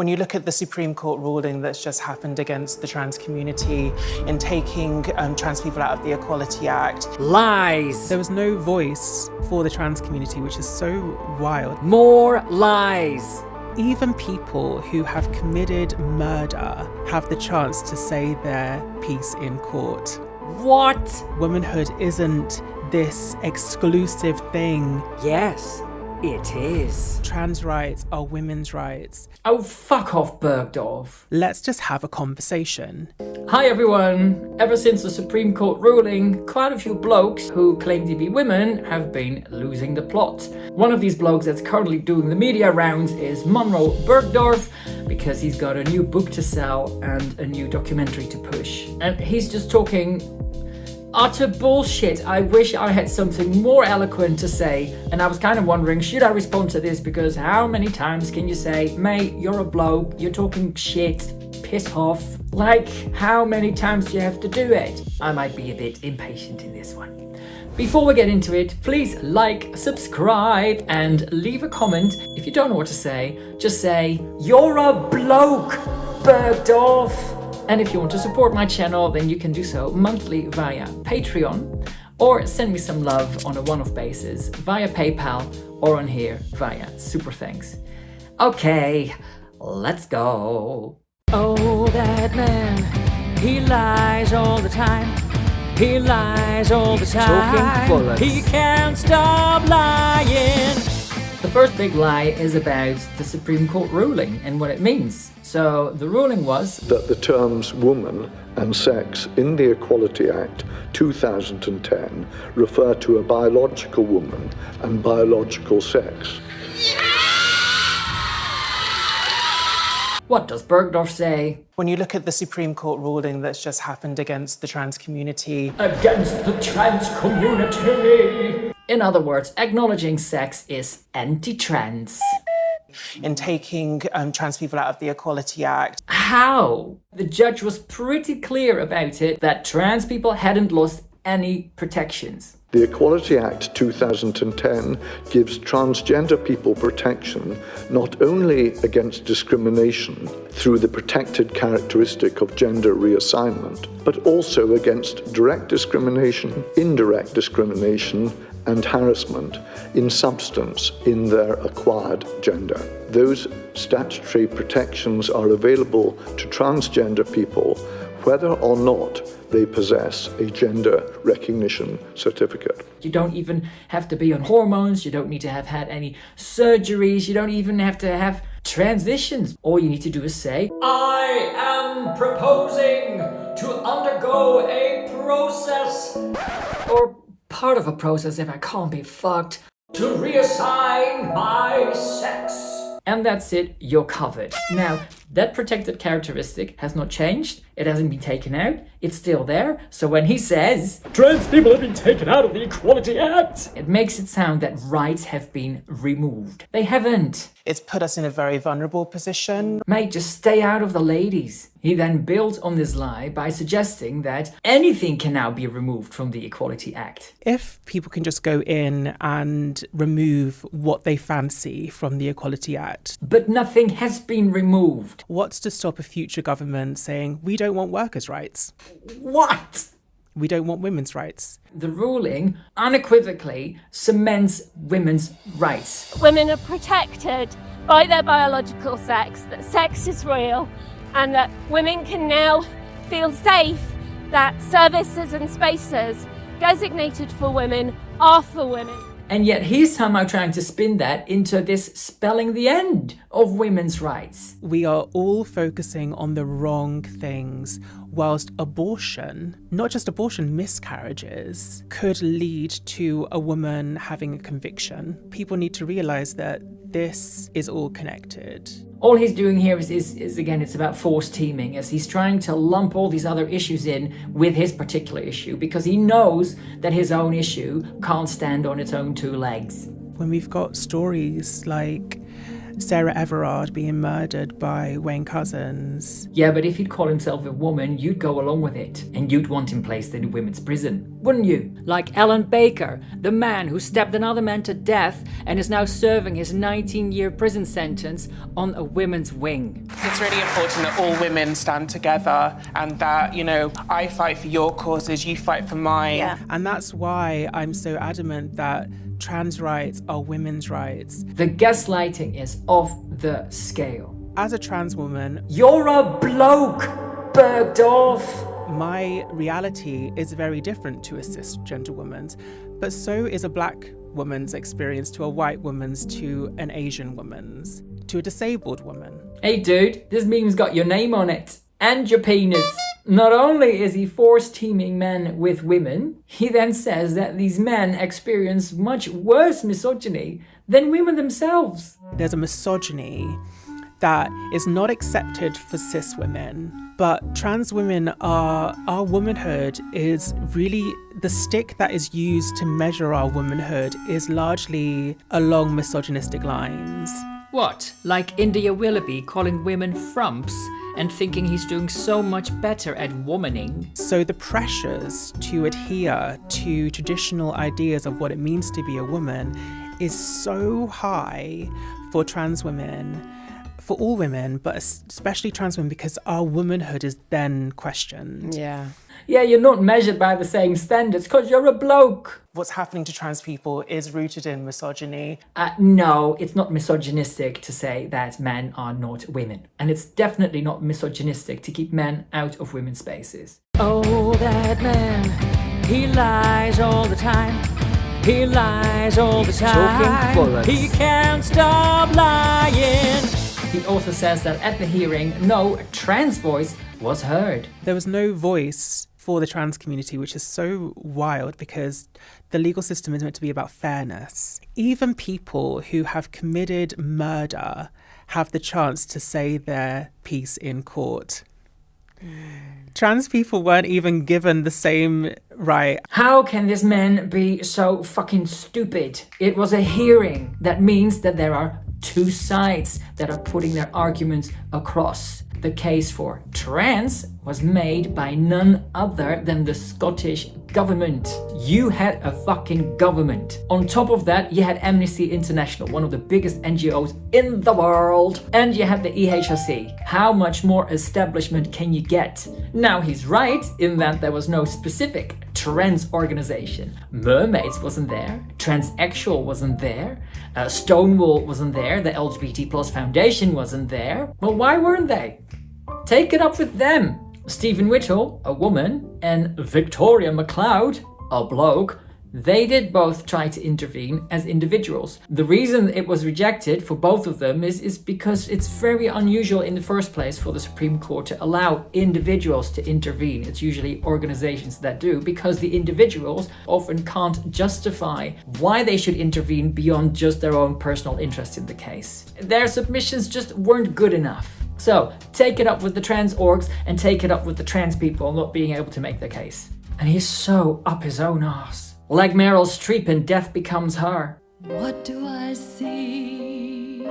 When you look at the Supreme Court ruling that's just happened against the trans community in taking trans people out of the Equality Act. Lies! There was no voice for the trans community, which is so wild. More lies! Even people who have committed murder have the chance to say their piece in court. What? Womanhood isn't this exclusive thing. Yes, it is. Trans rights are women's rights. Oh, fuck off, Bergdorf. Let's just have a conversation. Hi everyone. Ever since the Supreme Court ruling, quite a few blokes who claim to be women have been losing the plot. One of these blokes that's currently doing the media rounds is Munroe Bergdorf, because he's got a new book to sell and a new documentary to push. And he's just talking utter bullshit. I wish I had something more eloquent to say, and I was kind of wondering, should I respond to this? Because how many times can you say, mate, you're a bloke, you're talking shit, piss off? Like, how many times do you have to do it? I might be a bit impatient in this one. Before we get into it, please like, subscribe, and leave a comment. If you don't know what to say, just say, you're a bloke, Bergdorf. And if you want to support my channel, then you can do so monthly via Patreon, or send me some love on a one-off basis via PayPal, or on here via Super Thanks. Okay, let's go. Oh, that man, he lies all the time. He lies all the time. Talking bullets. He can't stop lying. The first big lie is about the Supreme Court ruling and what it means. So the ruling was that the terms woman and sex in the Equality Act 2010 refer to a biological woman and biological sex. What does Bergdorf say? When you look at the Supreme Court ruling that's just happened against the trans community. Against the trans community! In other words, acknowledging sex is anti-trans. In taking trans people out of the Equality Act. How? The judge was pretty clear about it, that trans people hadn't lost any protections. The Equality Act 2010 gives transgender people protection not only against discrimination through the protected characteristic of gender reassignment, but also against direct discrimination, indirect discrimination, and harassment in substance in their acquired gender. Those statutory protections are available to transgender people whether or not they possess a gender recognition certificate. You don't even have to be on hormones, you don't need to have had any surgeries, you don't even have to have transitions. All you need to do is say, I am proposing to undergo a process, or part of a process if I can't be fucked, to reassign my sex. And that's it, you're covered. Now, that protected characteristic has not changed, it hasn't been taken out, it's still there. So when he says, trans people have been taken out of the Equality Act, it makes it sound that rights have been removed. They haven't. It's put us in a very vulnerable position. Mate, just stay out of the ladies. He then builds on this lie by suggesting that anything can now be removed from the Equality Act. If people can just go in and remove what they fancy from the Equality Act. But nothing has been removed. What's to stop a future government saying, we don't want workers' rights? What? We don't want women's rights. The ruling unequivocally cements women's rights. Women are protected by their biological sex, that sex is real, and that women can now feel safe that services and spaces designated for women are for women. And yet he's somehow trying to spin that into this spelling the end of women's rights. We are all focusing on the wrong things, whilst abortion, not just abortion, miscarriages, could lead to a woman having a conviction. People need to realise that this is all connected. All he's doing here is again, it's about forced teaming, as he's trying to lump all these other issues in with his particular issue, because he knows that his own issue can't stand on its own two legs. When we've got stories like Sarah Everard being murdered by Wayne Couzens. Yeah, but if he'd call himself a woman, you'd go along with it. And you'd want him placed in a women's prison, wouldn't you? Like Alan Baker, the man who stabbed another man to death and is now serving his 19-year prison sentence on a women's wing. It's really important that all women stand together and that, I fight for your causes, you fight for mine. Yeah. And that's why I'm so adamant that trans rights are women's rights. The gaslighting is off the scale. As a trans woman, You're a bloke, Bergdorf! my reality is very different to a cisgender woman's, but so is a black woman's experience to a white woman's, to an Asian woman's, to a disabled woman. Hey dude, this meme's got your name on it. And your penis. Not only is he force-teaming men with women, he then says that these men experience much worse misogyny than women themselves. There's a misogyny that is not accepted for cis women, but trans women our womanhood is really, the stick that is used to measure our womanhood is largely along misogynistic lines. What? Like India Willoughby calling women frumps and thinking he's doing so much better at womaning? So the pressures to adhere to traditional ideas of what it means to be a woman is so high for trans women, for all women, but especially trans women, because our womanhood is then questioned. Yeah, you're not measured by the same standards because you're a bloke. What's happening to trans people is rooted in misogyny. No, it's not misogynistic to say that men are not women. And it's definitely not misogynistic to keep men out of women's spaces. Oh, that man, he lies all the time. He lies all the time. Talking bollocks. He can't stop lying. He also says that at the hearing, no trans voice was heard. There was no voice for the trans community, which is so wild because the legal system is meant to be about fairness. Even people who have committed murder have the chance to say their piece in court. Trans people weren't even given the same right. How can this man be so fucking stupid? It was a hearing. That means that there are two sides that are putting their arguments across. The case for trans was made by none other than the Scottish government. You had a fucking government. On top of that, you had Amnesty International, one of the biggest NGOs in the world. And you had the EHRC. How much more establishment can you get? Now he's right in that there was no specific trans organization. Mermaids wasn't there. Transsexual wasn't there. Stonewall wasn't there. The LGBT Plus Foundation wasn't there. Well, why weren't they? Take it up with them. Stephen Whittle, a woman, and Victoria MacLeod, a bloke, they did both try to intervene as individuals. The reason it was rejected for both of them is because it's very unusual in the first place for the Supreme Court to allow individuals to intervene. It's usually organizations that do, because the individuals often can't justify why they should intervene beyond just their own personal interest in the case. Their submissions just weren't good enough. So, take it up with the trans orgs and take it up with the trans people not being able to make their case. And he's so up his own arse. Like Meryl Streep in Death Becomes Her. What do I see?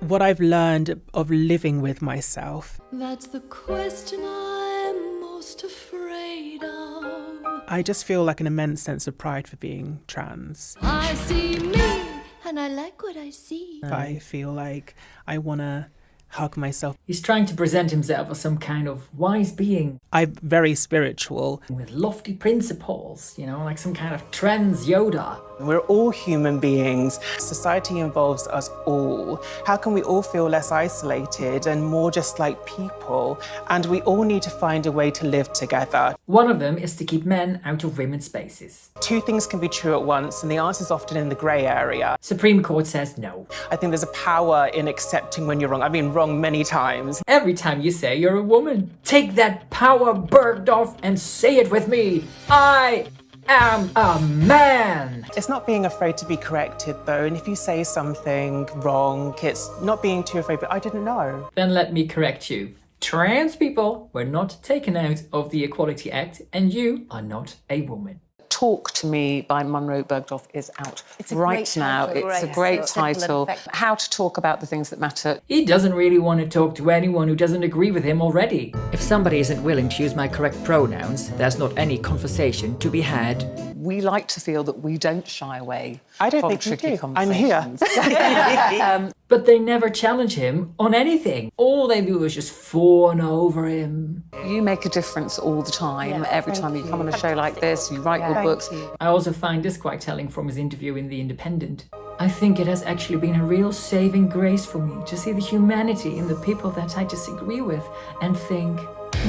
What I've learned of living with myself, That's the question I'm most afraid of. I just feel like an immense sense of pride for being trans. I see me, and I like what I see. I feel like I want to hug myself. He's trying to present himself as some kind of wise being I'm very spiritual. with lofty principles, like some kind of trans Yoda. We're all human beings. Society involves us all. How can we all feel less isolated and more just like people? And we all need to find a way to live together. One of them is to keep men out of women's spaces. Two things can be true at once, and the answer's often in the grey area. Supreme Court says no. I think there's a power in accepting when you're wrong. I've been wrong many times. Every time you say you're a woman. Take that power, Bergdorf, and say it with me. I am a man. It's not being afraid to be corrected, though, and if you say something wrong, it's not being too afraid, but I didn't know. Then let me correct you. Trans people were not taken out of the Equality Act, and you are not a woman. Talk to Me by Munroe Bergdorf is out It's a right great now. title. It's a great title. How to talk about the things that matter. He doesn't really want to talk to anyone who doesn't agree with him already. If somebody isn't willing to use my correct pronouns, there's not any conversation to be had. We like to feel that we don't shy away I don't from think you tricky do. I'm here. conversations. But they never challenge him on anything. All they do is just fawn over him. You make a difference all the time. Every time you come on a show like this, you write your books. I also find this quite telling from his interview in The Independent. I think it has actually been a real saving grace for me to see the humanity in the people that I disagree with and think,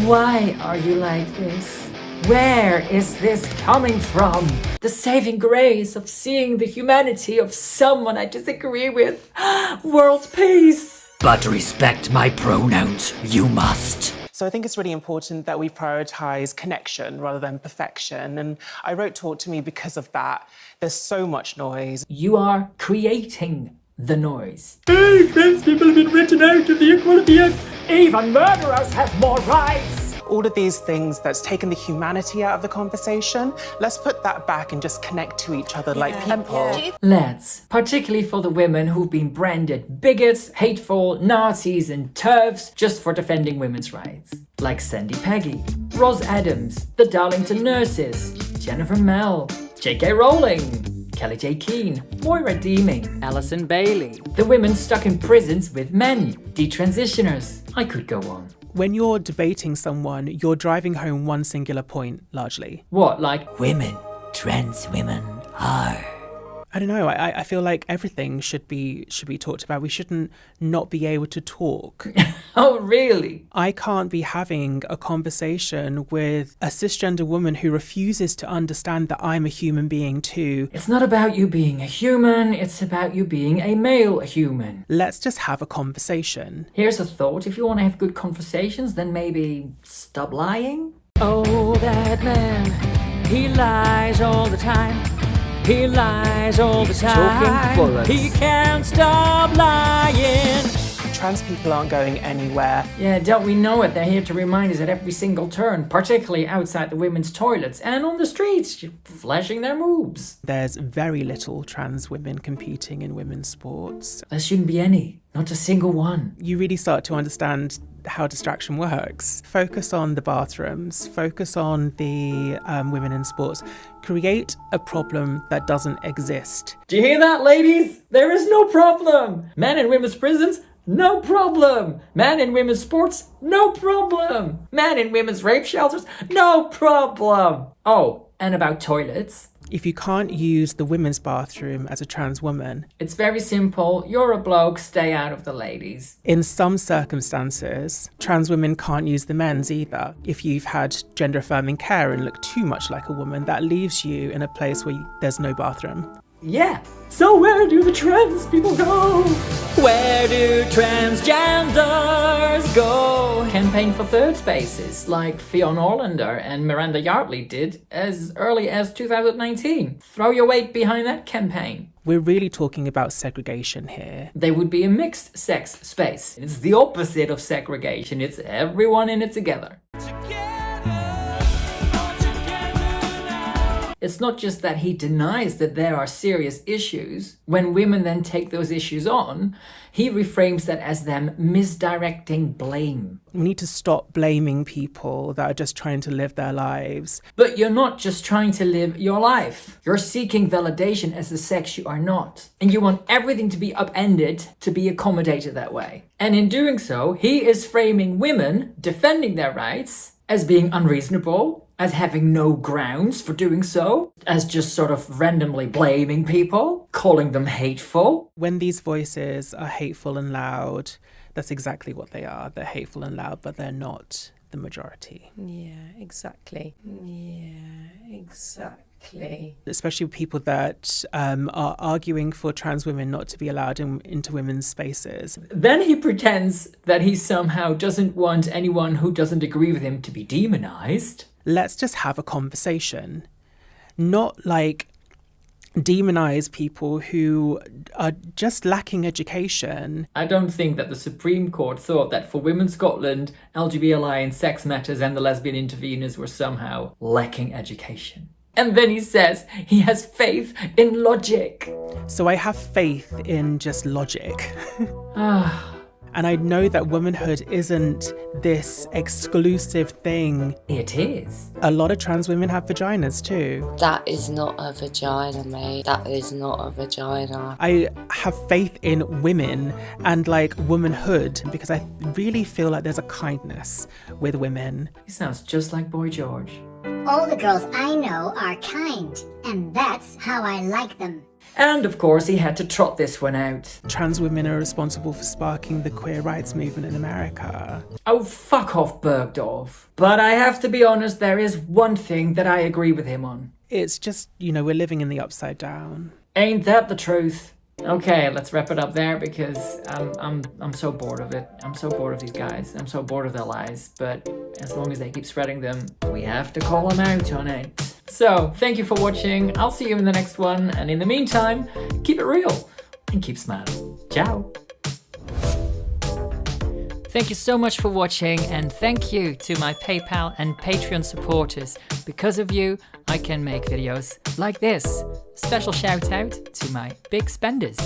why are you like this? Where is this coming from? The saving grace of seeing the humanity of someone I disagree with. World peace. But respect my pronouns, you must. So I think it's really important that we prioritise connection rather than perfection. And I wrote Talk to Me because of that. There's so much noise. You are creating the noise. Hey, trans people have been written out of the Equality Act. Even murderers have more rights. All of these things that's taken the humanity out of the conversation, let's put that back and just connect to each other like people. Let's, particularly for the women who've been branded bigots, hateful, Nazis and TERFs just for defending women's rights. Like Sandy Peggy, Ros Adams, the Darlington Nurses, Jennifer Mell, J.K. Rowling, Kelly J. Keane, Moira Deeming, Alison Bailey, the women stuck in prisons with men, detransitioners. I could go on. When you're debating someone, you're driving home one singular point, largely. What, like women, trans women are... I don't know. I feel like everything should be talked about. We shouldn't not be able to talk. Oh, really? I can't be having a conversation with a cisgender woman who refuses to understand that I'm a human being too. It's not about you being a human, it's about you being a male human. Let's just have a conversation. Here's a thought. If you want to have good conversations, then maybe stop lying. Oh, that man, he lies all the time. He lies all the time. He can't stop lying. Trans people aren't going anywhere. Yeah, don't we know it? They're here to remind us at every single turn, particularly outside the women's toilets and on the streets, flashing their moves. There's very little trans women competing in women's sports. There shouldn't be any. Not a single one. You really start to understand how distraction works. Focus on the bathrooms, focus on the women in sports. Create a problem that doesn't exist. Do you hear that, ladies? There is no problem. Men in women's prisons, no problem. Men in women's sports, no problem. Men in women's rape shelters, no problem. Oh, and about toilets. If you can't use the women's bathroom as a trans woman, it's very simple. You're a bloke, stay out of the ladies. In some circumstances, trans women can't use the men's either. If you've had gender affirming care and look too much like a woman, that leaves you in a place where there's no bathroom. Yeah. So where do the trans people go? Where do transgenders go? Campaign for third spaces, like Fionn Orlander and Miranda Yardley did as early as 2019. Throw your weight behind that campaign. We're really talking about segregation here. They would be a mixed sex space. It's the opposite of segregation. It's everyone in it together. It's not just that he denies that there are serious issues. When women then take those issues on, he reframes that as them misdirecting blame. We need to stop blaming people that are just trying to live their lives. But you're not just trying to live your life. You're seeking validation as the sex you are not. And you want everything to be upended to be accommodated that way. And in doing so, he is framing women defending their rights as being unreasonable, as having no grounds for doing so, as just sort of randomly blaming people, calling them hateful. When these voices are hateful and loud, that's exactly what they are. They're hateful and loud, but they're not the majority. Yeah, exactly. Especially people that are arguing for trans women not to be allowed into women's spaces. Then he pretends that he somehow doesn't want anyone who doesn't agree with him to be demonized. Let's just have a conversation. Not like demonize people who are just lacking education. I don't think that the Supreme Court thought that for Women Scotland, LGBT Alliance, Sex Matters and the lesbian interveners were somehow lacking education. And then he says he has faith in logic. So I have faith in just logic. Ah. And I know that womanhood isn't this exclusive thing. It is. A lot of trans women have vaginas too. That is not a vagina, mate. That is not a vagina. I have faith in women and like womanhood because I really feel like there's a kindness with women. He sounds just like Boy George. All the girls I know are kind, and that's how I like them. And of course, he had to trot this one out. Trans women are responsible for sparking the queer rights movement in America. Oh, fuck off, Bergdorf. But I have to be honest, there is one thing that I agree with him on. It's just, you know, we're living in the upside down. Ain't that the truth? Okay, let's wrap it up there because I'm so bored of it. I'm so bored of these guys. I'm so bored of their lies. But as long as they keep spreading them, we have to call them out on it. So, thank you for watching. I'll see you in the next one. And in the meantime, keep it real and keep smiling. Ciao. Thank you so much for watching, and thank you to my PayPal and Patreon supporters. Because of you, I can make videos like this. Special shout out to my big spenders.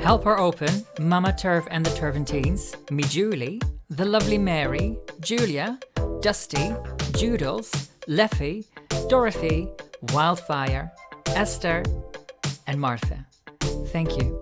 Help Her Open, Mama Turv and the Turventines, me Julie, The Lovely Mary, Julia, Dusty, Joodles, Leffy, Dorothy, Wildfire, Esther, and Martha. Thank you.